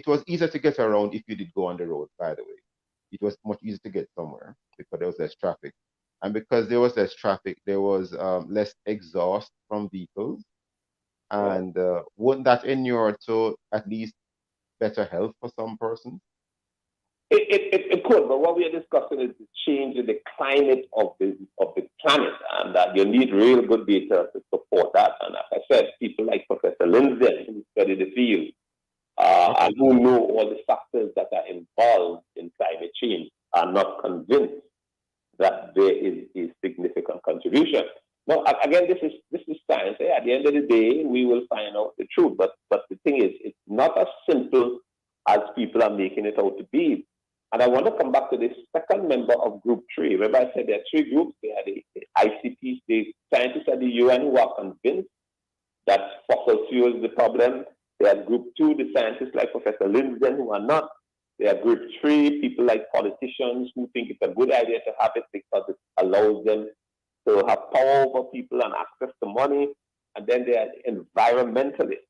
was easier to get around if you did go on the road. By the way, it was much easier to get somewhere because there was less traffic. And because there was less traffic, there was less exhaust from vehicles. And wouldn't that inure to at least better health for some persons? It could, but what we are discussing is the change in the climate of the planet, and that you need real good data to support that. And as I said, people like Professor Linsden, who study the field, and who know all the factors that are involved in climate change, are not convinced that there is a significant contribution. Now, again, this is science. At the end of the day, we will find out the truth. But the thing is, it's not as simple as people are making it out to be. And I want to come back to the second member of Group 3. Remember, I said there are 3 groups. There are the ICPs, the scientists at the UN who are convinced that fossil fuel is the problem. There are Group 2, the scientists like Professor Linsden, who are not. There are Group 3, people like politicians who think it's a good idea to have it because it allows them to have power over people and access to money. And then there are environmentalists.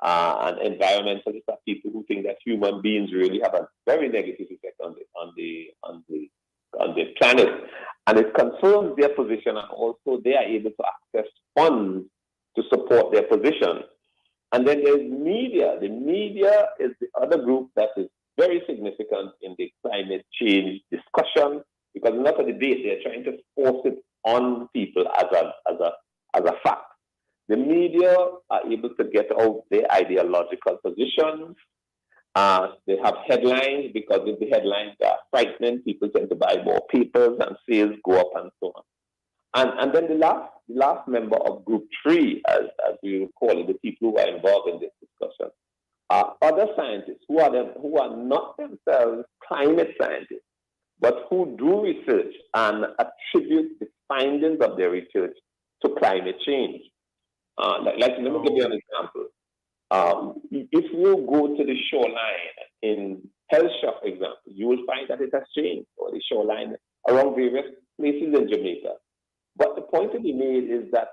And environmentalists are people who think that human beings really have a very negative effect on the planet. And it confirms their position, and also they are able to access funds to support their position. And then there's media. The media is the other group that is very significant in the climate change discussion, because it's not a debate. They're trying to force it on people as a fact. The media are able to get out their ideological positions. They have headlines, because if the headlines are frightening, people tend to buy more papers and sales go up and so on. And then the last member of Group 3, as we call it, the people who are involved in this discussion, are other scientists who are not themselves climate scientists, but who do research and attribute the findings of their research to climate change. Let me give you an example. If you go to the shoreline in Hellshire, for example, you will find that it has changed, or the shoreline around various places in Jamaica. But the point to be made is that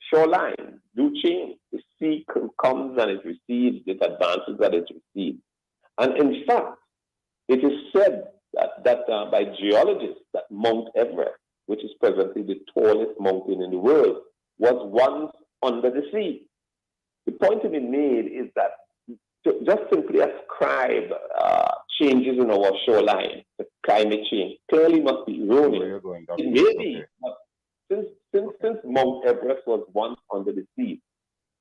shoreline do change. The sea comes and it recedes, it advances and it recedes. And in fact, it is said that by geologists that Mount Everest, which is presently the tallest mountain in the world, was once under the sea. The point to be made is that to just simply ascribe changes in our shoreline to climate change clearly must be erroneous. It may be, but since Mount Everest was once under the sea,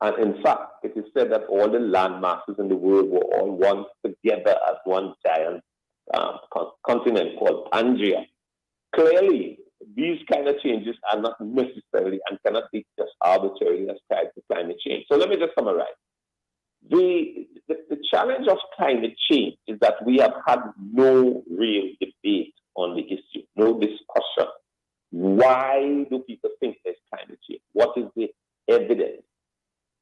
and in fact, it is said that all the land masses in the world were all once together as one giant continent called Pangaea. Clearly, these kind of changes are not necessarily and cannot be just arbitrarily ascribed to climate change. So let me just summarize. The challenge of climate change is that we have had no real debate on the issue, no discussion. Why do people think there's climate change? What is the evidence?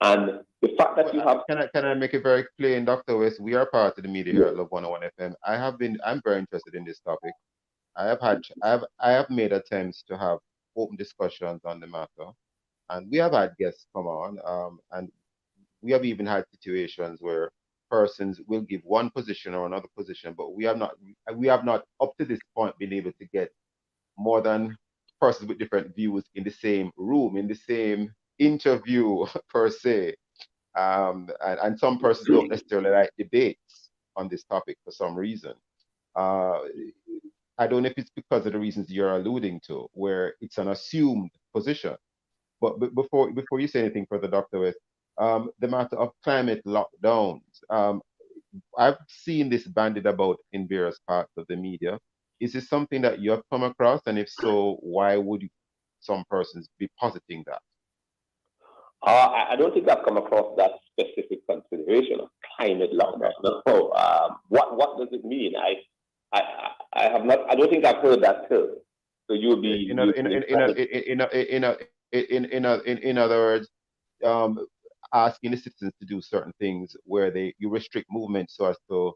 And the fact that you have... Can I make it very plain, Dr. West? We are part of the media here at Love 101 FM. I'm very interested in this topic. I have made attempts to have open discussions on the matter, and we have had guests come on, and we have even had situations where persons will give one position or another position, but we have not up to this point been able to get more than persons with different views in the same room, in the same interview per se. And some persons don't necessarily like debates on this topic for some reason. I don't know if it's because of the reasons you're alluding to, where it's an assumed position. But before you say anything further, Dr. West, the matter of climate lockdowns, I've seen this bandied about in various parts of the media. Is this something that you have come across? And if so, why would some persons be positing that? I don't think I've come across that specific consideration of climate lockdown. No. What does it mean? I have not. I don't think I've heard that term. So you'll be in other words, asking the citizens to do certain things where you restrict movement so as to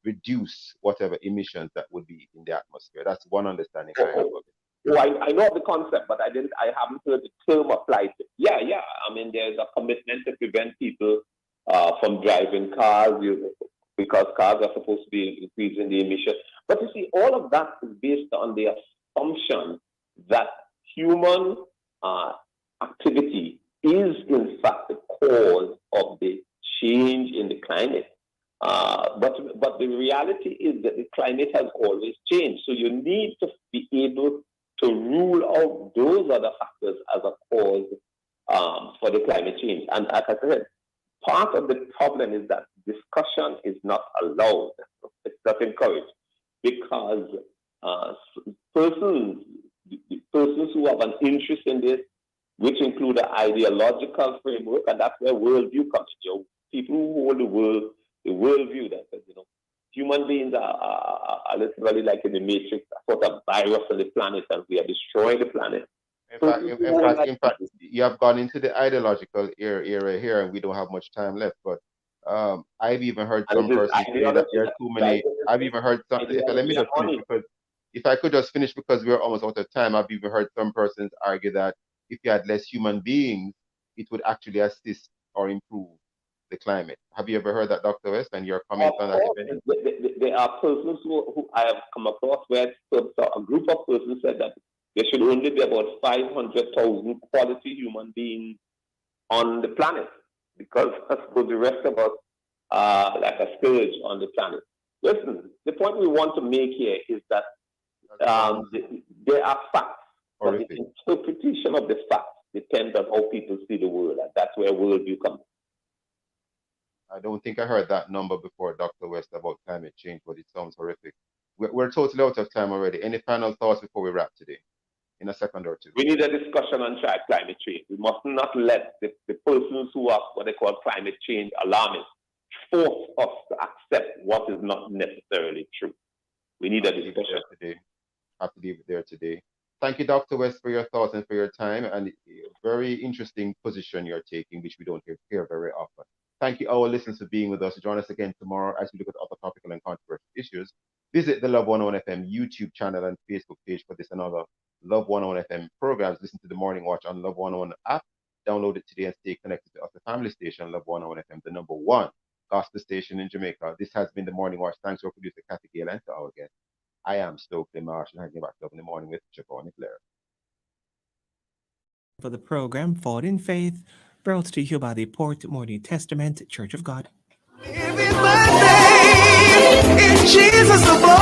reduce whatever emissions that would be in the atmosphere. That's one understanding I have of it. Oh, I know of the concept, but I haven't heard the term applied to. Yeah. I mean, there's a commitment to prevent people from driving cars because cars are supposed to be increasing the emission. But you see, all of that is based on the assumption that human activity is in fact the cause of the change in the climate. But the reality is that the climate has always changed. So you need to be able to rule out those other factors as a cause for the climate change. And as I said, part of the problem is that discussion is not allowed. It's not encouraged because persons who have an interest in this, which include an ideological framework, and that's where worldview comes in. People who hold the worldview that says, human beings are literally like in the matrix, a sort of virus on the planet, and we are destroying the planet. In fact, you have gone into the ideological era here, and we don't have much time left. But I've even heard some persons say that there are too many. I've even heard some. Let me just finish, because if I could just finish, because we're almost out of time. I've even heard some persons argue that if you had less human beings, it would actually assist or improve the climate. Have you ever heard that, Dr. West, and your comment on that? There are persons who I have come across where a group of persons said that there should only be about 500,000 quality human beings on the planet, because for the rest of us are like a scourge on the planet. Listen, the point we want to make here is that there are facts, but the interpretation of the facts depends on how people see the world, and that's where worldview comes. I don't think I heard that number before, Dr. West, about climate change, but it sounds horrific. We're totally out of time already. Any final thoughts before we wrap today? In a second or two. We need a discussion on climate change. We must not let the persons who are what they call climate change alarmists force us to accept what is not necessarily true. We need a discussion. I have to leave it there today. Thank you, Dr. West, for your thoughts and for your time, and very interesting position you're taking, which we don't hear very often. Thank you, our listeners, for being with us. Join us again tomorrow as we look at other topical and controversial issues. Visit the Love 101 FM YouTube channel and Facebook page for this and other Love 101 FM programs. Listen to the Morning Watch on Love 101 app. Download it today and stay connected to us, the family station, Love 101 FM, the number one gospel station in Jamaica. This has been the Morning Watch. Thanks to our producer, Kathy Gale, and to our guest. I am Stokely Marshall, hanging back up in the morning with Siobhan Blair. For the program, Forward in Faith, brought to you by the Port Morning Testament Church of God. In Jesus above.